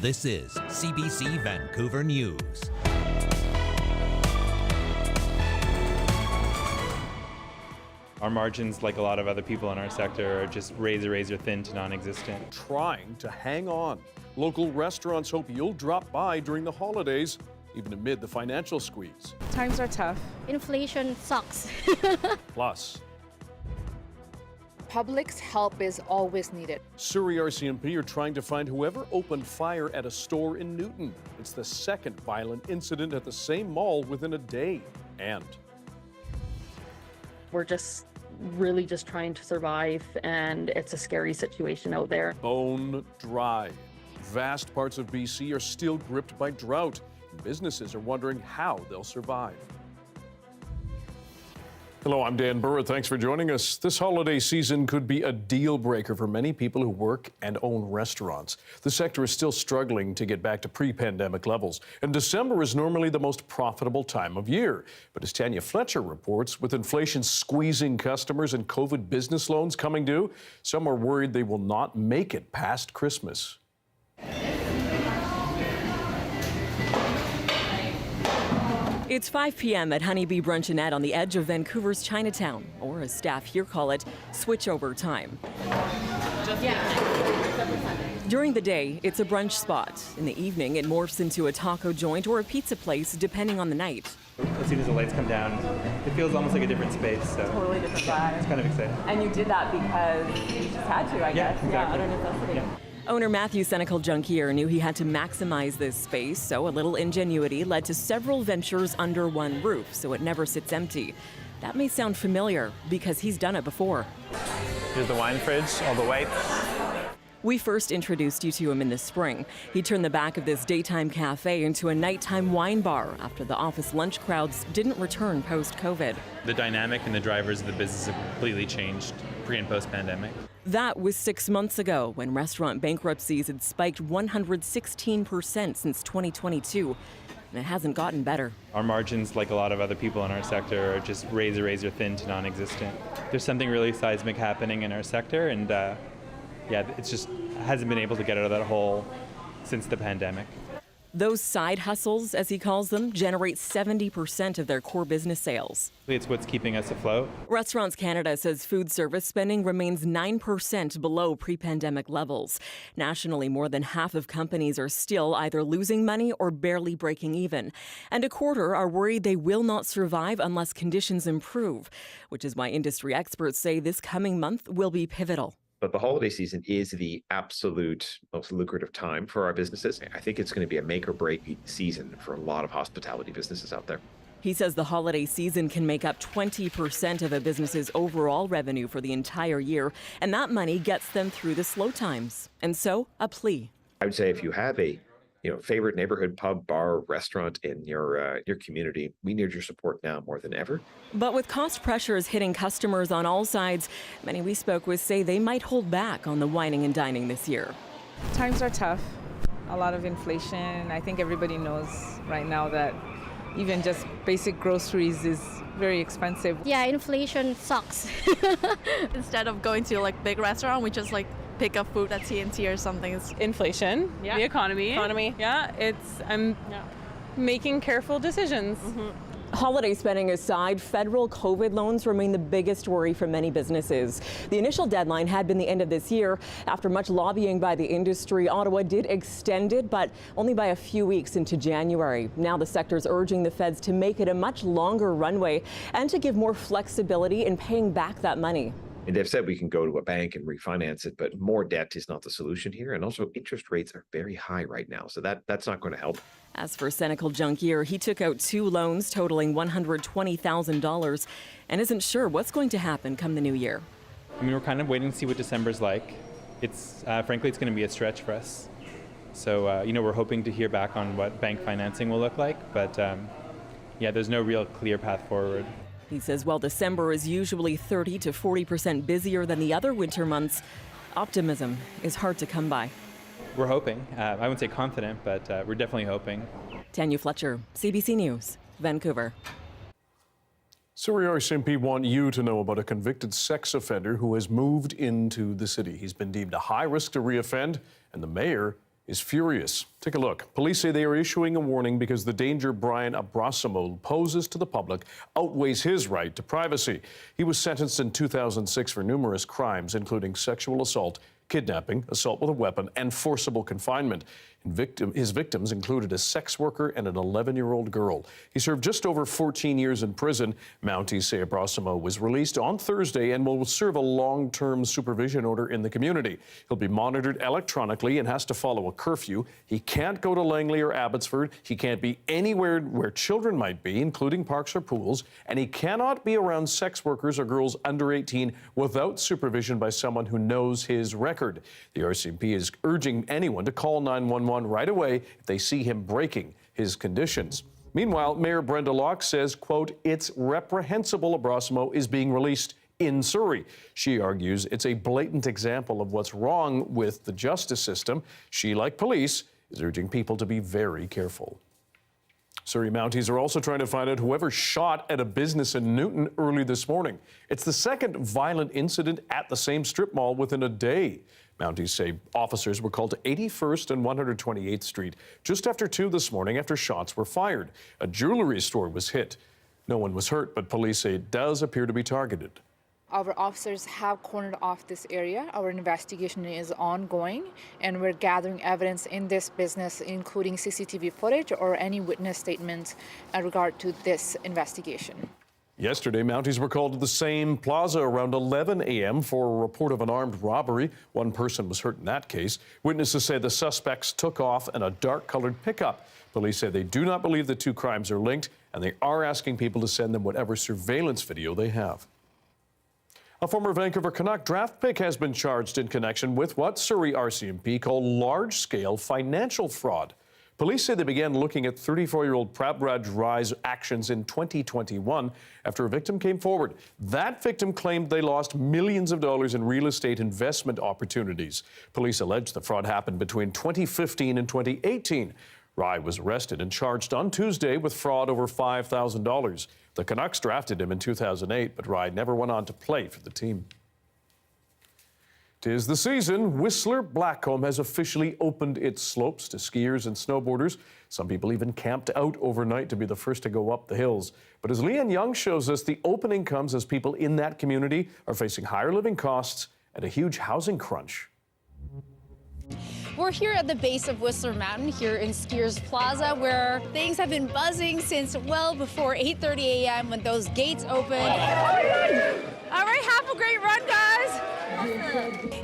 This is CBC Vancouver News. Our margins, like a lot of other people in our sector, are just razor thin to non-existent. Trying to hang on. Local restaurants hope you'll drop by during the holidays, even amid the financial squeeze. Times are tough. Inflation sucks. Plus, Public's help is always needed. Surrey RCMP are trying to find whoever opened fire at a store in Newton. It's the second violent incident at the same mall within a day. And we're just really just trying to survive, and it's a scary situation out there. bone dry. Vast parts of BC are still gripped by drought. Businesses are wondering how they'll survive. Hello, I'm Dan Burritt. Thanks for joining us. This holiday season could be a deal breaker for many people who work and own restaurants. The sector is still struggling to get back to pre-pandemic levels, and December is normally the most profitable time of year. But as Tanya Fletcher reports, with inflation squeezing customers and COVID business loans coming due, some are worried they will not make it past Christmas. It's 5 p.m. at Honeybee Bruncheonette on the edge of Vancouver's Chinatown, or as staff here call it, switchover time. During the day, it's a brunch spot. In the evening, it morphs into a taco joint or a pizza place, depending on the night. As soon as the lights come down, it feels almost like a different space. So Totally different vibe. it's kind of exciting. And you did that because you just had to, I guess. Exactly. Yeah, out of necessity. Yeah. Owner Matthew Senecal Junkier knew he had to maximize this space, so a little ingenuity led to several ventures under one roof, so it never sits empty. That may sound familiar, because he's done it before. Here's the wine fridge, all the whites. We first introduced you to him in the spring. He turned the back of this daytime cafe into a nighttime wine bar after the office lunch crowds didn't return post-COVID. The dynamic and the drivers of the business have completely changed pre and post pandemic. That was 6 months ago, when restaurant bankruptcies had spiked 116% since 2022, and it hasn't gotten better. Our margins, like a lot of other people in our sector, are just razor thin to non-existent. There's something really seismic happening in our sector, and it's just hasn't been able to get out of that hole since the pandemic. Those side hustles, as he calls them, generate 70% of their core business sales. It's what's keeping us afloat. Restaurants Canada says food service spending remains 9% below pre-pandemic levels. Nationally, more than half of companies are still either losing money or barely breaking even. And a quarter are worried they will not survive unless conditions improve, which is why industry experts say this coming month will be pivotal. But the holiday season is the absolute most lucrative time for our businesses. I think it's going to be a make or break season for a lot of hospitality businesses out there. He says the holiday season can make up 20% of a business's overall revenue for the entire year, and that money gets them through the slow times. And so, a plea. I would say if you have a favorite neighborhood pub, bar, restaurant in your community, we need your support now more than ever. But with cost pressures hitting customers on all sides, many we spoke with say they might hold back on the wining and dining this year. Times are tough. A lot of inflation. I think everybody knows right now that even just basic groceries is very expensive. Yeah, inflation sucks. Instead of going to like big restaurant, we just like pick up food at TNT or something. It's Inflation, the economy. Yeah, I'm making careful decisions. Holiday spending aside, federal COVID loans remain the biggest worry for many businesses. The initial deadline had been the end of this year. After much lobbying by the industry, Ottawa did extend it, but only by a few weeks into January. Now the sector's urging the feds to make it a much longer runway and to give more flexibility in paying back that money. And they've said we can go to a bank and refinance it, but more debt is not the solution here. And also interest rates are very high right now, so that's not going to help. As for Senecal Junkier, he took out 2 loans totaling $120,000 and isn't sure what's going to happen come the new year. I mean, we're kind of waiting to see what December's like. It's frankly, it's going to be a stretch for us. So, we're hoping to hear back on what bank financing will look like, but there's no real clear path forward. He says while December is usually 30 to 40% busier than the other winter months, optimism is hard to come by. We're hoping. I wouldn't say confident, but we're definitely hoping. Tanya Fletcher, CBC News, Vancouver. Surrey RCMP want you to know about a convicted sex offender who has moved into the city. He's been deemed a high risk to reoffend, and the mayor is furious. Take a look. Police say they are issuing a warning because the danger Brian Abrasamo poses to the public outweighs his right to privacy. He was sentenced in 2006 for numerous crimes, including sexual assault, kidnapping, assault with a weapon, and forcible confinement. His victims included a sex worker and an 11-year-old girl. He served just over 14 years in prison. Mounties say Abrasamo was released on Thursday and will serve a long-term supervision order in the community. He'll be monitored electronically and has to follow a curfew. He can't go to Langley or Abbotsford. He can't be anywhere where children might be, including parks or pools. And he cannot be around sex workers or girls under 18 without supervision by someone who knows his record. The RCMP is urging anyone to call 911 right away if they see him breaking his conditions. Meanwhile, Mayor Brenda Locke says, quote, it's reprehensible Abrasamo is being released in Surrey. She argues it's a blatant example of what's wrong with the justice system. She, like police, is urging people to be very careful. Surrey Mounties are also trying to find out whoever shot at a business in Newton early this morning. It's the second violent incident at the same strip mall within a day. Mounties say officers were called to 81st and 128th Street just after 2 this morning after shots were fired. A jewelry store was hit. No one was hurt, but police say it does appear to be targeted. Our officers have cornered off this area. Our investigation is ongoing, and we're gathering evidence in this business, including CCTV footage or any witness statements in regard to this investigation. Yesterday, Mounties were called to the same plaza around 11 a.m. for a report of an armed robbery. One person was hurt in that case. Witnesses say the suspects took off in a dark-colored pickup. Police say they do not believe the two crimes are linked, and they are asking people to send them whatever surveillance video they have. A former Vancouver Canuck draft pick has been charged in connection with what Surrey RCMP call large-scale financial fraud. Police say they began looking at 34-year-old Prabraj Rai's actions in 2021 after a victim came forward. That victim claimed they lost millions of dollars in real estate investment opportunities. Police allege the fraud happened between 2015 and 2018. Rai was arrested and charged on Tuesday with fraud over $5,000. The Canucks drafted him in 2008, but Rai never went on to play for the team. 'Tis the season. Whistler Blackcomb has officially opened its slopes to skiers and snowboarders. Some people even camped out overnight to be the first to go up the hills. But as Leanne Young shows us, the opening comes as people in that community are facing higher living costs and a huge housing crunch. We're here at the base of Whistler Mountain here in Skiers Plaza, where things have been buzzing since well before 8:30 a.m. when those gates opened. All right, have a great run, guys.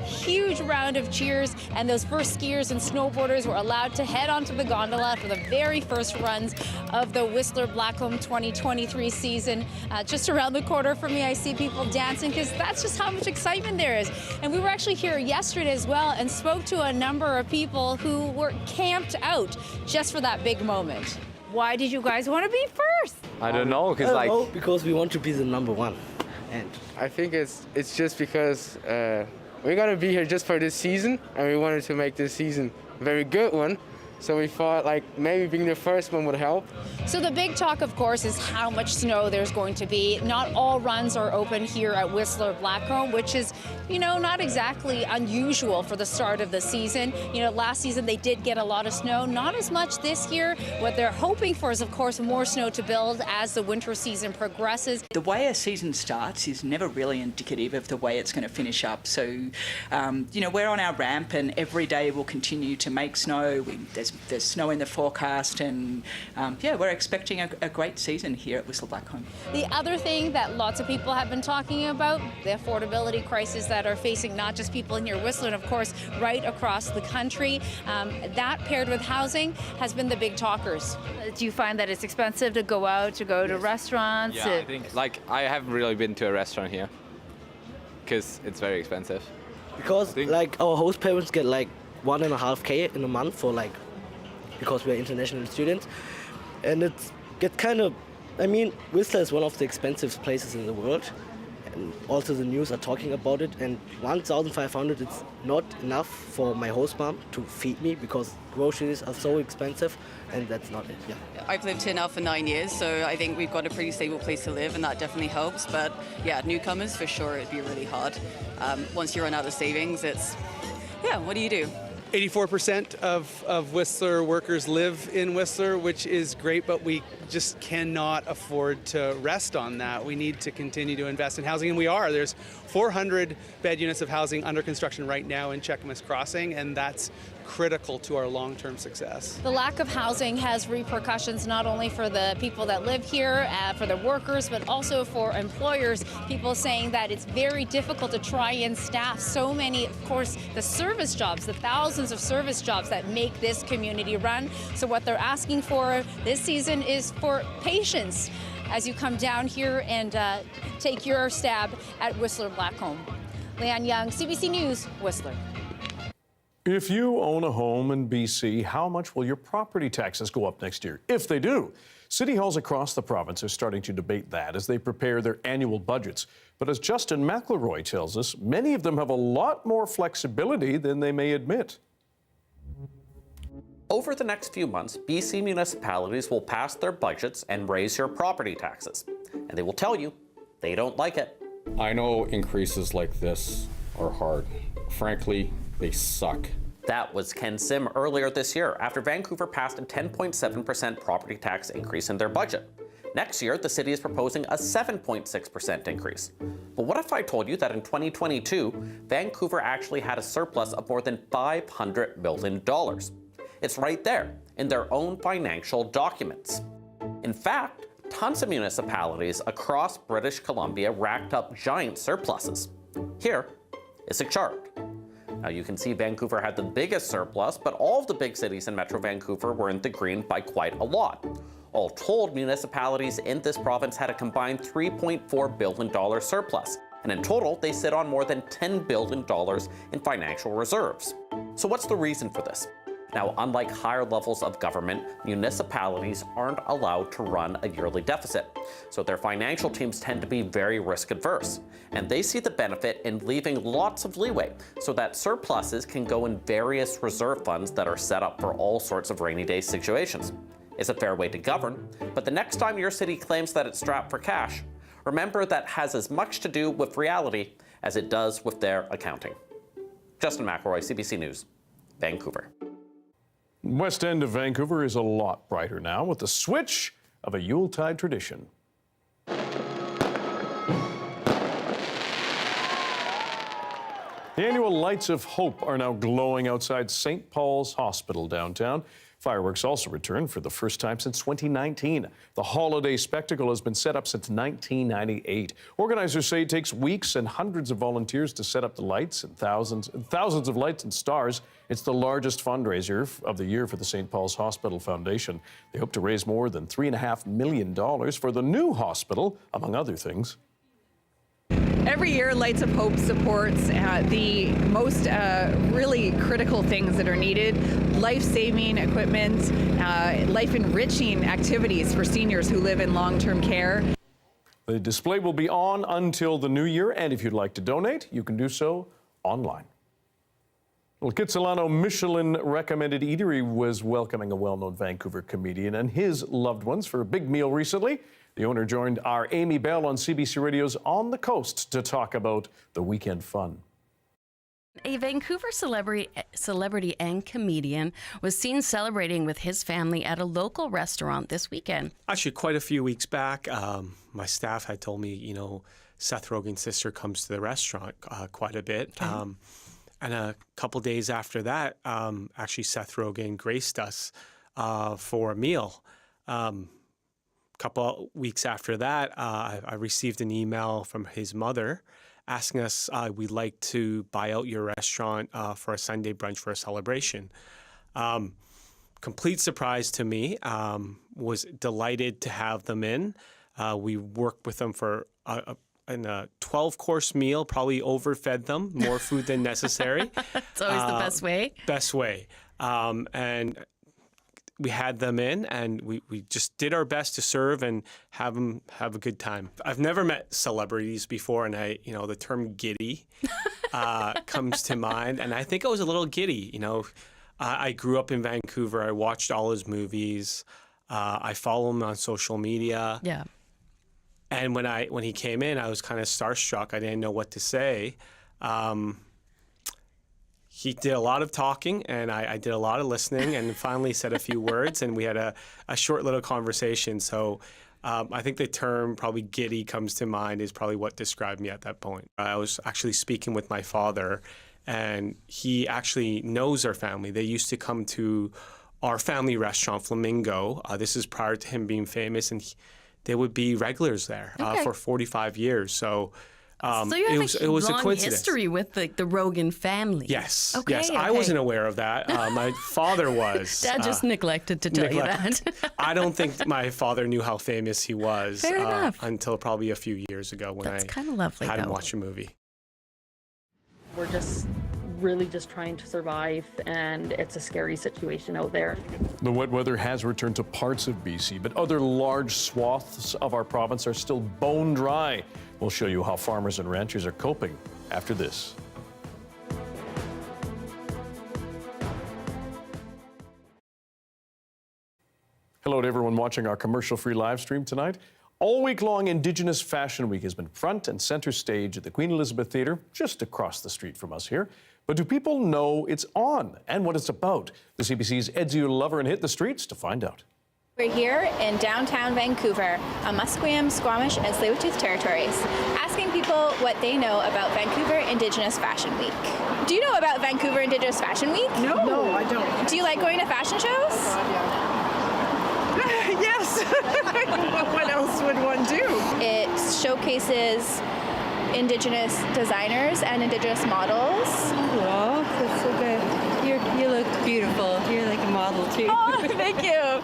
Huge round of cheers, and those first skiers and snowboarders were allowed to head onto the gondola for the very first runs of the Whistler Blackcomb 2023 season. Just around the corner from me, I see people dancing because that's just how much excitement there is. And we were actually here yesterday as well and spoke to a number of people who were camped out just for that big moment. Why did you guys want to be first? I don't know, because we want to be the number one. And I think it's just because we're gonna be here just for this season, and we wanted to make this season a very good one. So we thought like maybe being the first one would help. So the big talk, of course, is how much snow there's going to be. Not all runs are open here at Whistler Blackcomb, which is, not exactly unusual for the start of the season. Last season they did get a lot of snow, not as much this year. What they're hoping for is, of course, more snow to build as the winter season progresses. The way a season starts is never really indicative of the way it's going to finish up. So, we're on our ramp, and every day we'll continue to make snow. There's snow in the forecast, and we're expecting a great season here at Whistler Blackcomb. The other thing that lots of people have been talking about, the affordability crisis that are facing not just people in here Whistler, and of course right across the country. That paired with housing has been the big talkers. Do you find that it's expensive to go out, to go to restaurants? Yeah, I think I haven't really been to a restaurant here because it's very expensive. Because our host parents get $1.5K in a month for because we're international students, and it gets kind of, Whistler is one of the expensive places in the world, and also the news are talking about it, and 1,500 is not enough for my host mom to feed me because groceries are so expensive, and that's not it. Yeah. I've lived here now for 9 years, so I think we've got a pretty stable place to live, and that definitely helps. But yeah, newcomers, for sure, it'd be really hard. Once you run out of savings, what do you do? 84% of Whistler workers live in Whistler, which is great, but we just cannot afford to rest on that. We need to continue to invest in housing, and we are. There's 400 bed units of housing under construction right now in Cheakamus Crossing, and that's critical to our long-term success. The lack of housing has repercussions not only for the people that live here, for the workers, but also for employers. People saying that it's very difficult to try and staff so many, of course, the service jobs, the thousands of service jobs that make this community run. So what they're asking for this season is for patience as you come down here and take your stab at Whistler Blackcomb. Leanne Young, CBC News, Whistler. If you own a home in BC, how much will your property taxes go up next year? If they do. City halls across the province are starting to debate that as they prepare their annual budgets. But as Justin McElroy tells us, many of them have a lot more flexibility than they may admit. Over the next few months, BC municipalities will pass their budgets and raise your property taxes. And they will tell you they don't like it. I know increases like this are hard. Frankly, they suck. That was Ken Sim earlier this year after Vancouver passed a 10.7% property tax increase in their budget. Next year, the city is proposing a 7.6% increase. But what if I told you that in 2022, Vancouver actually had a surplus of more than $500 million? It's right there in their own financial documents. In fact, tons of municipalities across British Columbia racked up giant surpluses. Here is a chart. Now you can see Vancouver had the biggest surplus, but all of the big cities in Metro Vancouver were in the green by quite a lot. All told, municipalities in this province had a combined $3.4 billion surplus. And in total, they sit on more than $10 billion in financial reserves. So what's the reason for this? Now, unlike higher levels of government, municipalities aren't allowed to run a yearly deficit. So their financial teams tend to be very risk adverse. And they see the benefit in leaving lots of leeway so that surpluses can go in various reserve funds that are set up for all sorts of rainy day situations. It's a fair way to govern, but the next time your city claims that it's strapped for cash, remember that has as much to do with reality as it does with their accounting. Justin McElroy, CBC News, Vancouver. West End of Vancouver is a lot brighter now with the switch of a Yuletide tradition. The annual Lights of Hope are now glowing outside St. Paul's Hospital downtown. Fireworks also returned for the first time since 2019. The holiday spectacle has been set up since 1998. Organizers say it takes weeks and hundreds of volunteers to set up the lights and thousands of lights and stars. It's the largest fundraiser of the year for the St. Paul's Hospital Foundation. They hope to raise more than $3.5 million for the new hospital, among other things. Every year, Lights of Hope supports the most really critical things that are needed: life-saving equipment, life-enriching activities for seniors who live in long-term care. The display will be on until the new year, and if you'd like to donate, you can do so online. Well, Kitsilano Michelin-recommended eatery was welcoming a well-known Vancouver comedian and his loved ones for a big meal recently. The owner joined our Amy Bell on CBC Radio's On the Coast to talk about the weekend fun. A Vancouver celebrity and comedian was seen celebrating with his family at a local restaurant this weekend. Actually, quite a few weeks back, my staff had told me, Seth Rogen's sister comes to the restaurant quite a bit. Okay. And a couple days after that, actually Seth Rogen graced us for a meal. Couple weeks after that, I received an email from his mother asking us, we'd like to buy out your restaurant for a Sunday brunch for a celebration. Complete surprise to me. Was delighted to have them in. We worked with them for a 12-course meal, probably overfed them, more food than necessary. It's always the best way. Best way. And we had them in, and we just did our best to serve and have them have a good time. I've never met celebrities before, and the term giddy comes to mind. And I think I was a little giddy. I grew up in Vancouver. I watched all his movies. I follow him on social media. Yeah. And when he came in, I was kind of starstruck. I didn't know what to say. he did a lot of talking, and I did a lot of listening, and finally said a few words, and we had a short little conversation. So I think the term probably giddy comes to mind is probably what described me at that point. I was actually speaking with my father, and he actually knows our family. They used to come to our family restaurant, Flamingo. This is prior to him being famous, and they would be regulars there for 45 years. So So you have it was a long coincidence. history with the Rogan family. Yes, Okay, yes. okay. I wasn't aware of that. My father was. Dad just neglected to tell you that. I don't think my father knew how famous he was Fair enough. until probably a few years ago when That's kind of lovely, had him though. watch a movie. We're just really just trying to survive, and it's a scary situation out there. The wet weather has returned to parts of BC, but other large swaths of our province are still bone dry. We'll show you how farmers and ranchers are coping after this. Hello to everyone watching our commercial-free live stream tonight. All week long, Indigenous Fashion Week has been front and center stage at the Queen Elizabeth Theatre, just across the street from us here. But do people know it's on and what it's about? The CBC's Edziu Loverin hit the streets to find out. We're here in downtown Vancouver on Musqueam, Squamish, and Tsleil-Waututh territories, asking people what they know about Vancouver Indigenous Fashion Week. Do you know about Vancouver Indigenous Fashion Week? No, I don't. Do you like going to fashion shows? Yes. What else would one do? It showcases Indigenous designers and Indigenous models. Wow, that's so good. You look beautiful. You're like a model too. Oh, thank you.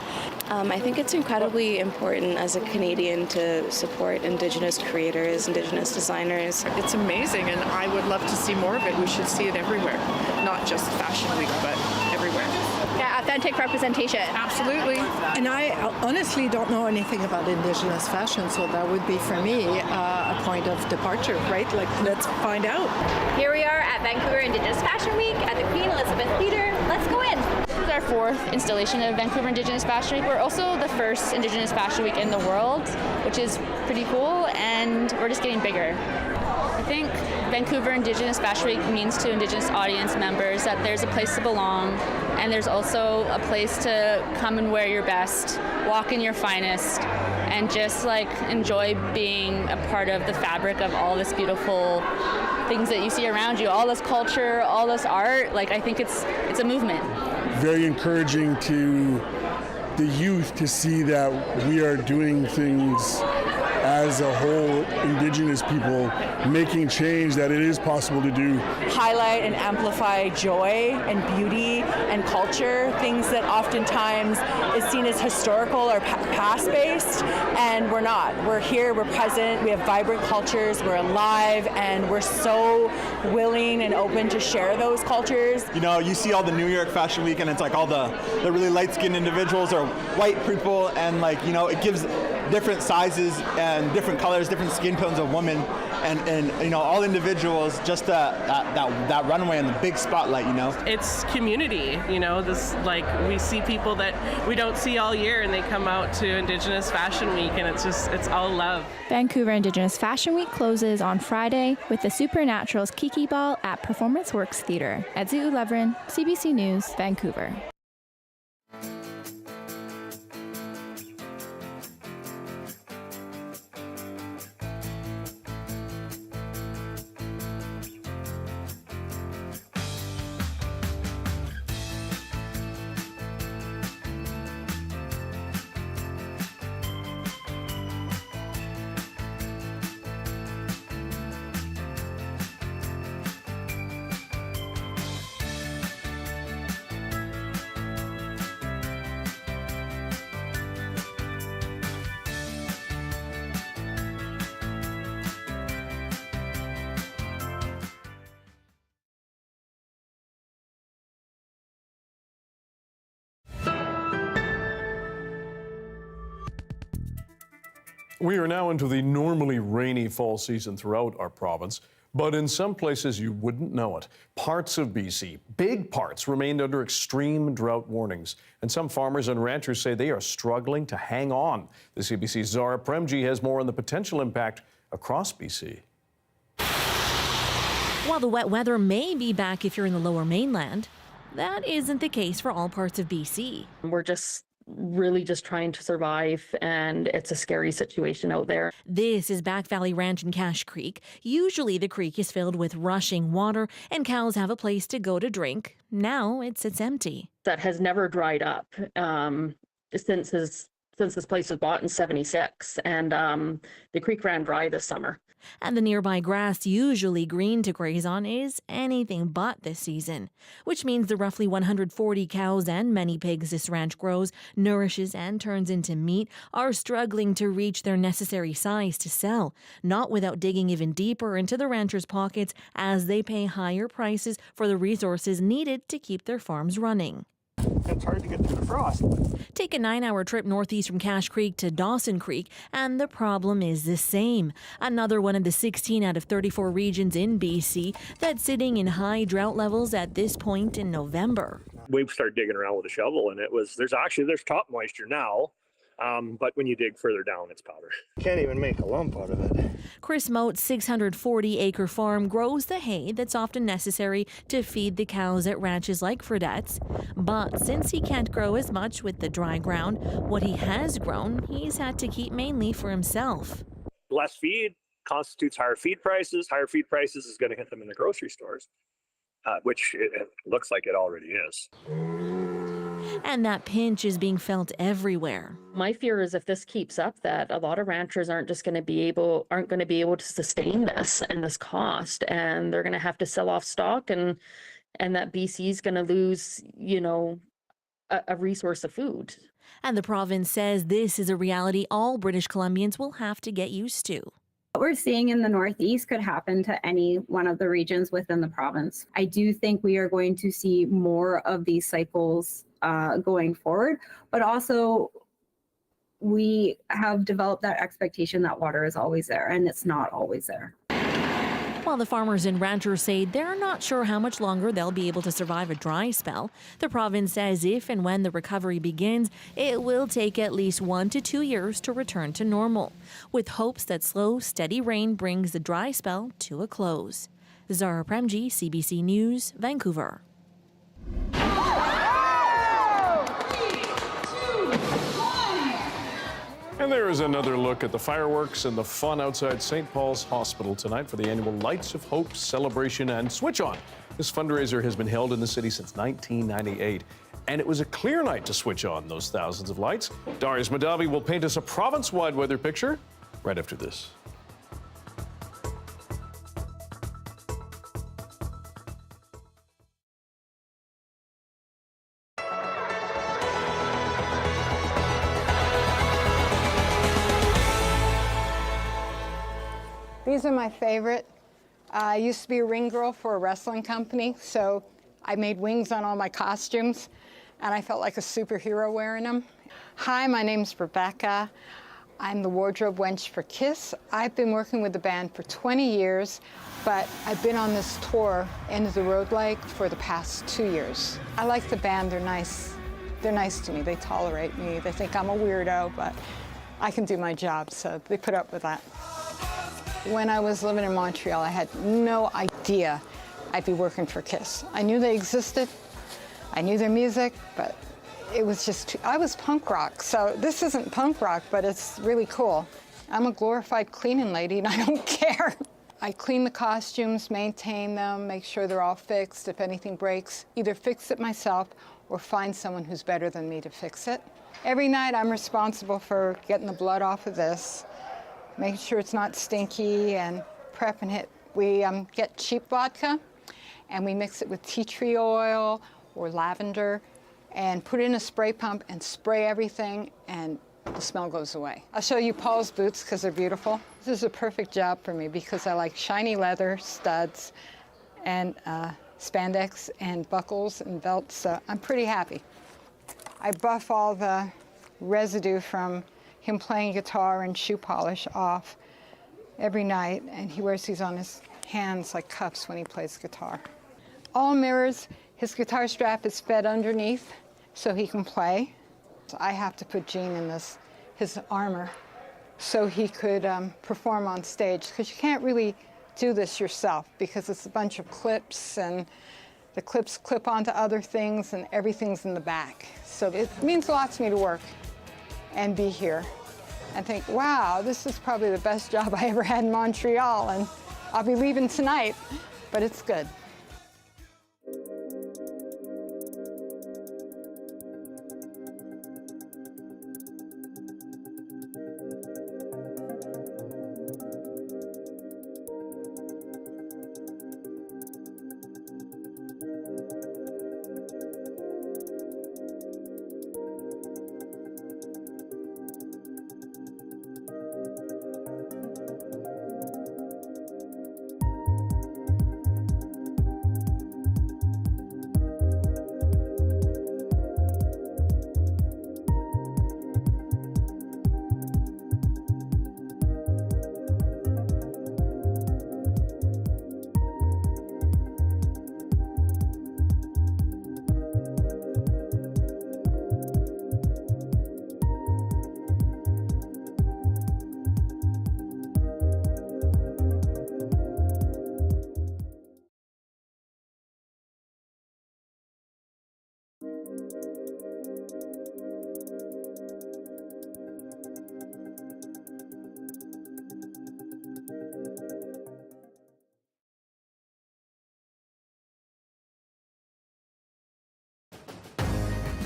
I think it's incredibly important as a Canadian to support Indigenous creators, Indigenous designers. It's amazing, and I would love to see more of it. We should see it everywhere, not just Fashion Week, but everywhere. Yeah, authentic representation. Absolutely. And I honestly don't know anything about Indigenous fashion, so that would be for me a point of departure, right? Like, let's find out. Here we are at Vancouver Indigenous Fashion Week at the Queen Elizabeth Theatre. Let's go in. This is our fourth installation of Vancouver Indigenous Fashion Week. We're also the first Indigenous Fashion Week in the world, which is pretty cool, and we're just getting bigger. I think Vancouver Indigenous Fashion Week means to Indigenous audience members that there's a place to belong, and there's also a place to come and wear your best, walk in your finest, and just like enjoy being a part of the fabric of all this beautiful things that you see around you, all this culture, all this art. Like, I think it's a movement. Very encouraging to the youth to see that we are doing things as a whole, Indigenous people, making change, that it is possible to do. Highlight and amplify joy and beauty and culture, things that oftentimes is seen as historical or past-based, and we're not. We're here, we're present, we have vibrant cultures, we're alive, and we're so willing and open to share those cultures. You know, you see all the New York Fashion Week, and it's like all the really light-skinned individuals or white people, and like, you know, it gives different sizes and different colors, different skin tones of women, and you know, all individuals, just that runway and the big spotlight, you know. It's community, you know, this, like, we see people that we don't see all year, and they come out to Indigenous Fashion Week, and it's all love. Vancouver Indigenous Fashion Week closes on Friday with the Supernaturals Kiki Ball at Performance Works Theatre. Edziu Loverin, CBC News, Vancouver. We are now into the normally rainy fall season throughout our province, but in some places you wouldn't know it. Parts of BC, big parts, remained under extreme drought warnings, and some farmers and ranchers say they are struggling to hang on. The CBC's Zara Premji has more on the potential impact across BC. While the wet weather may be back if you're in the lower mainland, that isn't the case for all parts of BC. We're just really just trying to survive, and it's a scary situation out there. This is Back Valley Ranch in Cache Creek. Usually the creek is filled with rushing water and cows have a place to go to drink. Now it sits empty. That has never dried up since this place was bought in '76, and the creek ran dry this summer. And the nearby grass, usually green to graze on, is anything but this season, which means the roughly 140 cows and many pigs this ranch grows, nourishes, and turns into meat are struggling to reach their necessary size to sell, not without digging even deeper into the ranchers' pockets as they pay higher prices for the resources needed to keep their farms running. It's hard to get through the frost. Take a 9-hour trip northeast from Cache Creek to Dawson Creek, and the problem is the same. Another one of the 16 out of 34 regions in BC that's sitting in high drought levels at this point in November. We started digging around with a shovel, and there's top moisture now, but when you dig further down, it's powder. Can't even make a lump out of it. Chris Mote's 640-acre farm grows the hay that's often necessary to feed the cows at ranches like Fredette's. But since he can't grow as much with the dry ground, what he has grown, he's had to keep mainly for himself. Less feed constitutes higher feed prices. Higher feed prices is going to hit them in the grocery stores, which it looks like it already is. And that pinch is being felt everywhere. My fear is if this keeps up, that a lot of ranchers aren't going to be able to sustain this and this cost, and they're going to have to sell off stock, and that BC is going to lose, a resource of food. And the province says this is a reality all British Columbians will have to get used to. What we're seeing in the Northeast could happen to any one of the regions within the province. I do think we are going to see more of these cycles going forward, but also we have developed that expectation that water is always there, and it's not always there. While the farmers and ranchers say they're not sure how much longer they'll be able to survive a dry spell, the province says if and when the recovery begins, it will take at least 1 to 2 years to return to normal, with hopes that slow, steady rain brings the dry spell to a close. Zara Premji, CBC News, Vancouver. And there is another look at the fireworks and the fun outside St. Paul's Hospital tonight for the annual Lights of Hope celebration and switch on. This fundraiser has been held in the city since 1998, and it was a clear night to switch on those thousands of lights. Darius Madavi will paint us a province-wide weather picture right after this. These are my favorite. I used to be a ring girl for a wrestling company, so I made wings on all my costumes, and I felt like a superhero wearing them. Hi, my name's Rebecca. I'm the wardrobe wench for KISS. I've been working with the band for 20 years, but I've been on this tour, End of the Road like, for the past 2 years. I like the band, they're nice. They're nice to me, they tolerate me. They think I'm a weirdo, but I can do my job, so they put up with that. When I was living in Montreal, I had no idea I'd be working for KISS. I knew they existed, I knew their music, but it was just, I was punk rock, so this isn't punk rock, but it's really cool. I'm a glorified cleaning lady, and I don't care. I clean the costumes, maintain them, make sure they're all fixed. If anything breaks, either fix it myself or find someone who's better than me to fix it. Every night, I'm responsible for getting the blood off of this, making sure it's not stinky, and prepping it. We get cheap vodka, and we mix it with tea tree oil or lavender, and put it in a spray pump and spray everything, and the smell goes away. I'll show you Paul's boots because they're beautiful. This is a perfect job for me because I like shiny leather, studs, and spandex, and buckles and belts, so I'm pretty happy. I buff all the residue from him playing guitar and shoe polish off every night, and he wears these on his hands like cuffs when he plays guitar. All mirrors, his guitar strap is fed underneath so he can play. So I have to put Gene in his armor so he could perform on stage, because you can't really do this yourself because it's a bunch of clips and the clips clip onto other things and everything's in the back. So it means a lot to me to work and be here and think, wow, this is probably the best job I ever had in Montreal, and I'll be leaving tonight, but it's good.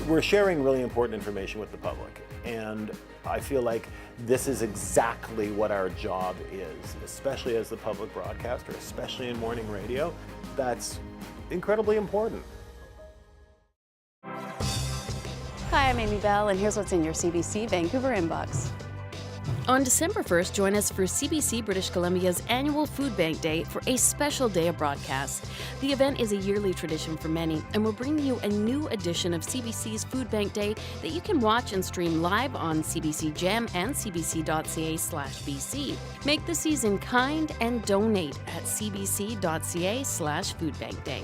We're sharing really important information with the public, and I feel like this is exactly what our job is, especially as the public broadcaster, especially in morning radio. That's incredibly important. Hi, I'm Amy Bell, and here's what's in your CBC Vancouver inbox. On December 1st, join us for CBC British Columbia's annual Food Bank Day for a special day of broadcasts. The event is a yearly tradition for many, and we're bringing you a new edition of CBC's Food Bank Day that you can watch and stream live on CBC Gem and cbc.ca/BC. Make the season kind and donate at cbc.ca/foodbankday.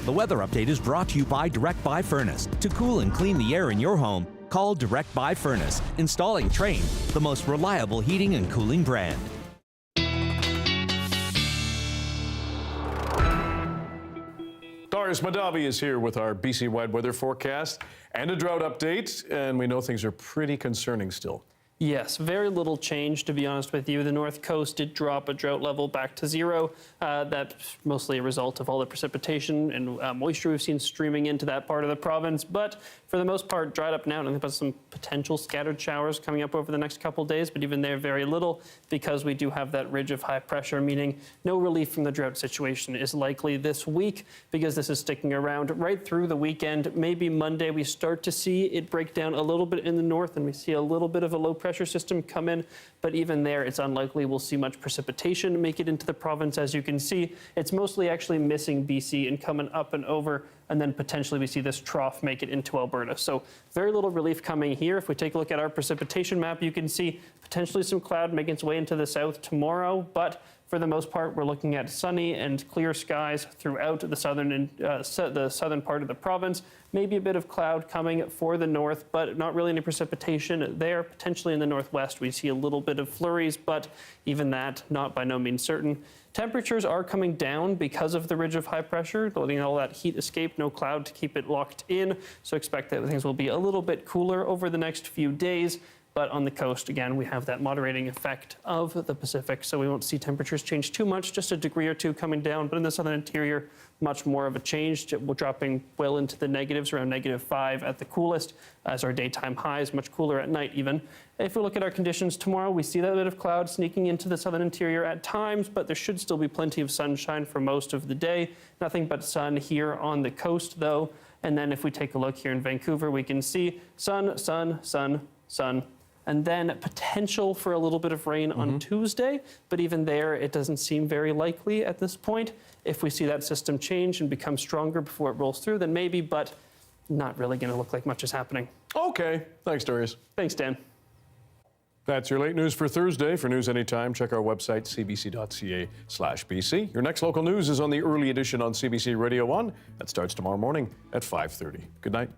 The weather update is brought to you by Direct Buy Furnace. To cool and clean the air in your home, call Direct Buy Furnace. Installing Trane, the most reliable heating and cooling brand. Darius Madavi is here with our BC-wide weather forecast and a drought update, and we know things are pretty concerning still. Yes, very little change, to be honest with you. The North Coast did drop a drought level back to zero. That's mostly a result of all the precipitation and moisture we've seen streaming into that part of the province. But for the most part, dried up now. And I think about some potential scattered showers coming up over the next couple of days, but even there, very little, because we do have that ridge of high pressure, meaning no relief from the drought situation is likely this week, because this is sticking around right through the weekend. Maybe Monday we start to see it break down a little bit in the north, and we see a little bit of a low pressure system come in, but even there, it's unlikely we'll see much precipitation make it into the province. As you can see, it's mostly actually missing BC and coming up and over, and then potentially we see this trough make it into Alberta. So very little relief coming here. If we take a look at our precipitation map, you can see potentially some cloud making its way into the south tomorrow, but for the most part, we're looking at sunny and clear skies throughout the southern part of the province. Maybe a bit of cloud coming for the north, but not really any precipitation there. Potentially in the northwest, we see a little bit of flurries, but even that, not by no means certain. Temperatures are coming down because of the ridge of high pressure, letting all that heat escape, no cloud to keep it locked in. So expect that things will be a little bit cooler over the next few days. But on the coast, again, we have that moderating effect of the Pacific, so we won't see temperatures change too much, just a degree or two coming down. But in the southern interior, much more of a change. We're dropping well into the negatives, around -5 at the coolest, as our daytime highs, much cooler at night even. If we look at our conditions tomorrow, we see that bit of cloud sneaking into the southern interior at times, but there should still be plenty of sunshine for most of the day. Nothing but sun here on the coast, though. And then if we take a look here in Vancouver, we can see sun, sun, sun, sun. And then potential for a little bit of rain on Tuesday, but even there, it doesn't seem very likely at this point. If we see that system change and become stronger before it rolls through, then maybe, but not really going to look like much is happening. Okay. Thanks, Darius. Thanks, Dan. That's your late news for Thursday. For news anytime, check our website, cbc.ca/BC. Your next local news is on the early edition on CBC Radio 1. That starts tomorrow morning at 5:30. Good night.